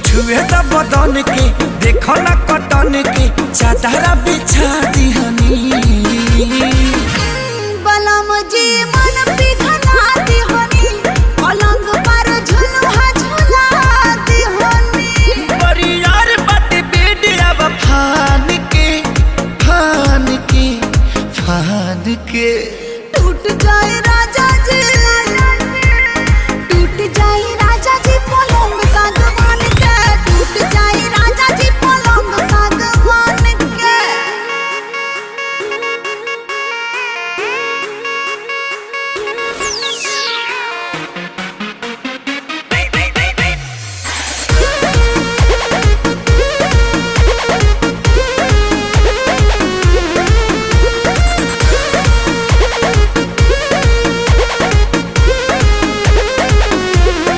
छुए त बदन के देखो ना कटन के चादरा बिछा दिहनी बलम जी मन पी